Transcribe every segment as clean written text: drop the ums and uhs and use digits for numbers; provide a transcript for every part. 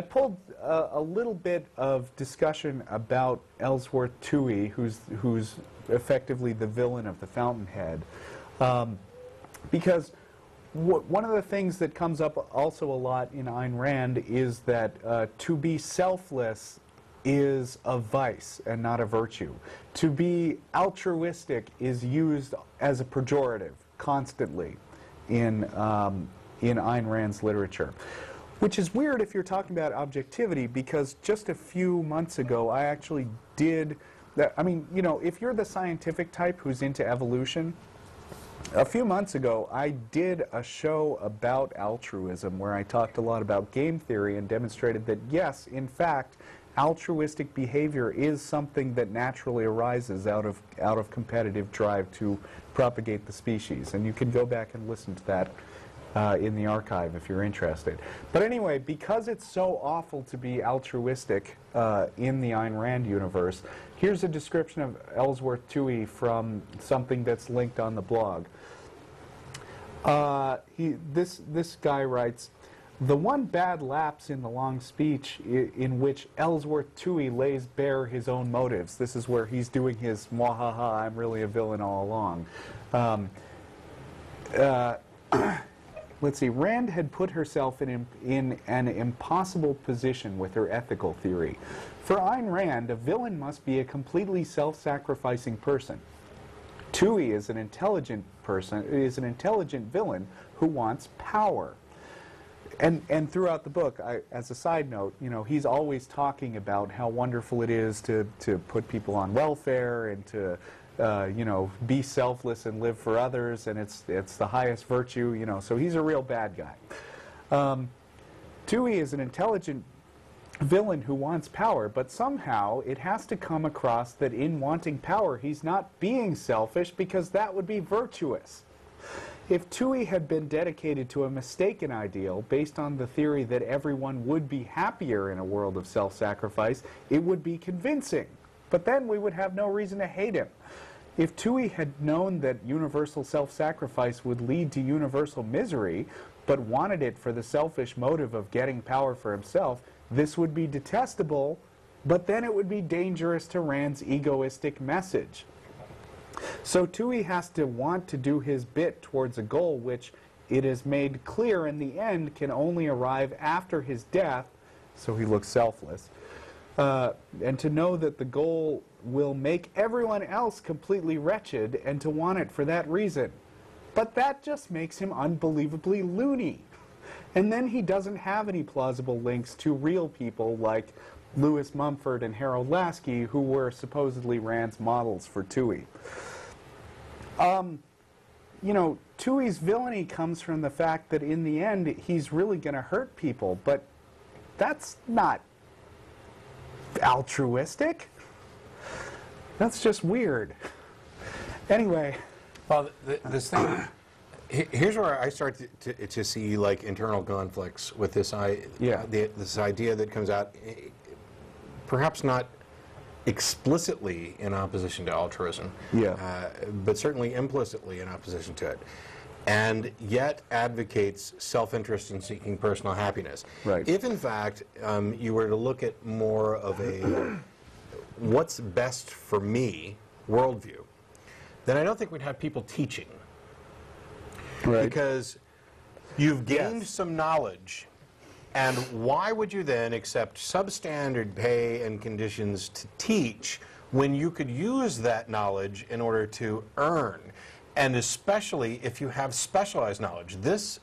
I pulled a little bit of discussion about Ellsworth Toohey, who's effectively the villain of the Fountainhead, because one of the things that comes up also a lot in Ayn Rand is that to be selfless is a vice and not a virtue. To be altruistic is used as a pejorative constantly in Ayn Rand's literature. Which is weird if you're talking about objectivity, because just a few months ago I actually did that. I mean, you know, if you're the scientific type who's into evolution, a few months ago I did a show about altruism where I talked a lot about game theory and demonstrated that yes, in fact, altruistic behavior is something that naturally arises out of competitive drive to propagate the species. And you can go back and listen to that in the archive if you're interested. But anyway, because it's so awful to be altruistic in the Ayn Rand universe, here's a description of Ellsworth Toohey from something that's linked on the blog. This guy writes, "The one bad lapse in the long speech in which Ellsworth Toohey lays bare his own motives." This is where he's doing his mwahaha, I'm really a villain all along. Let's see, Rand had put herself in an impossible position with her ethical theory. For Ayn Rand, a villain must be a completely self-sacrificing person. Toohey is an intelligent villain who wants power. And throughout the book, as a side note, you know, he's always talking about how wonderful it is to put people on welfare and to you know, be selfless and live for others, and it's the highest virtue, you know, so he's a real bad guy. Toohey is an intelligent villain who wants power, but somehow it has to come across that in wanting power he's not being selfish, because that would be virtuous. If Toohey had been dedicated to a mistaken ideal based on the theory that everyone would be happier in a world of self-sacrifice, it would be convincing. But then we would have no reason to hate him. If Toohey had known that universal self-sacrifice would lead to universal misery, but wanted it for the selfish motive of getting power for himself, this would be detestable, but then it would be dangerous to Rand's egoistic message. So Toohey has to want to do his bit towards a goal which, it is made clear in the end, can only arrive after his death, so he looks selfless. And to know that the goal will make everyone else completely wretched, and to want it for that reason. But that just makes him unbelievably loony. And then he doesn't have any plausible links to real people like Lewis Mumford and Harold Lasky, who were supposedly Rand's models for Toohey. You know, Toohey's villainy comes from the fact that in the end he's really going to hurt people, but that's not altruistic. That's just weird. Anyway. Well, this thing, here's where I start to see like internal conflicts with this, this idea that comes out, perhaps not explicitly in opposition to altruism, but certainly implicitly in opposition to it, and yet advocates self-interest in seeking personal happiness. Right. If in fact you were to look at more of a what's best for me worldview, then I don't think we'd have people teaching. Right. Because you've gained some knowledge, and why would you then accept substandard pay and conditions to teach when you could use that knowledge in order to earn? And especially if you have specialized knowledge. This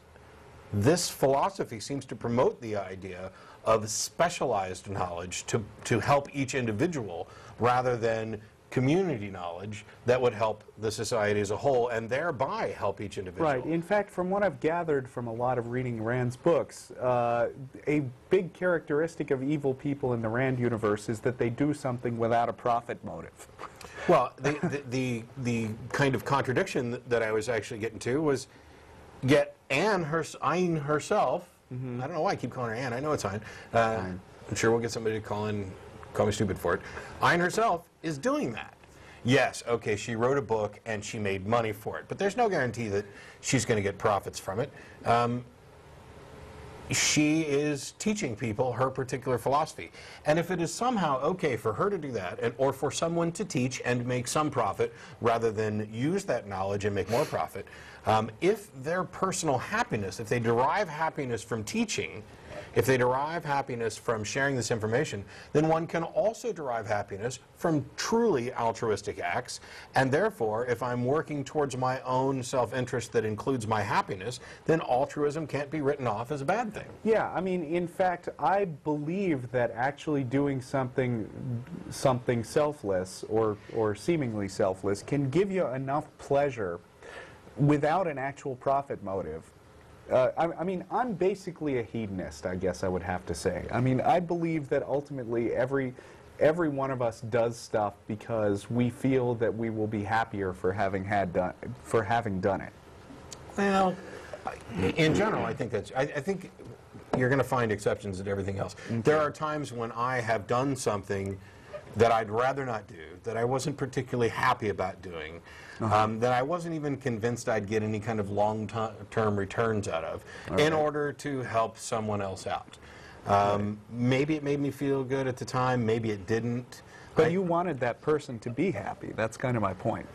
philosophy seems to promote the idea of specialized knowledge to help each individual rather than community knowledge that would help the society as a whole and thereby help each individual. Right. In fact, from what I've gathered from a lot of reading Rand's books, a big characteristic of evil people in the Rand universe is that they do something without a profit motive. Well, the kind of contradiction that I was actually getting to was, yet Ayn herself, I don't know why I keep calling her Anne, I know it's Ayn, I'm sure we'll get somebody to call me stupid for it. Ayn herself is doing that. Yes, okay, she wrote a book and she made money for it, but there's no guarantee that she's going to get profits from it. she is teaching people her particular philosophy. And if it is somehow okay for her to do that, or for someone to teach and make some profit rather than use that knowledge and make more profit, if their personal happiness, if they derive happiness from teaching, if they derive happiness from sharing this information, then one can also derive happiness from truly altruistic acts. And therefore, if I'm working towards my own self-interest that includes my happiness, then altruism can't be written off as a bad thing. Yeah, I mean, in fact, I believe that actually doing something selfless or seemingly selfless can give you enough pleasure without an actual profit motive. I mean, I'm basically a hedonist, I guess I would have to say. I mean, I believe that ultimately every one of us does stuff because we feel that we will be happier for having done it. Well, in general, I think that's. I think you're going to find exceptions to everything else. Okay. There are times when I have done something that I'd rather not do, that I wasn't particularly happy about doing, that I wasn't even convinced I'd get any kind of long-term returns out of, in order to help someone else out. Maybe it made me feel good at the time, maybe it didn't. But you wanted that person to be happy. That's kind of my point.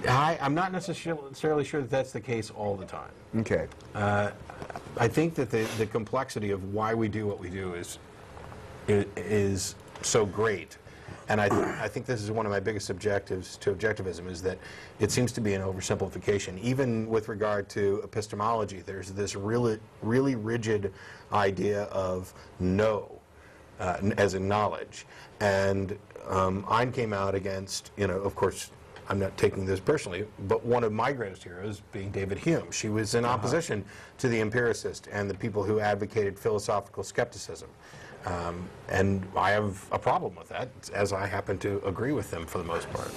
I'm not necessarily sure that that's the case all the time. Okay. I think that the complexity of why we do what we do is so great. And I think this is one of my biggest objectives to objectivism, is that it seems to be an oversimplification. Even with regard to epistemology, there's this really rigid idea of know, as in knowledge. And Ein came out against, of course, I'm not taking this personally, but one of my greatest heroes being David Hume. She was in opposition to the empiricist and the people who advocated philosophical skepticism. And I have a problem with that, as I happen to agree with them for the most part.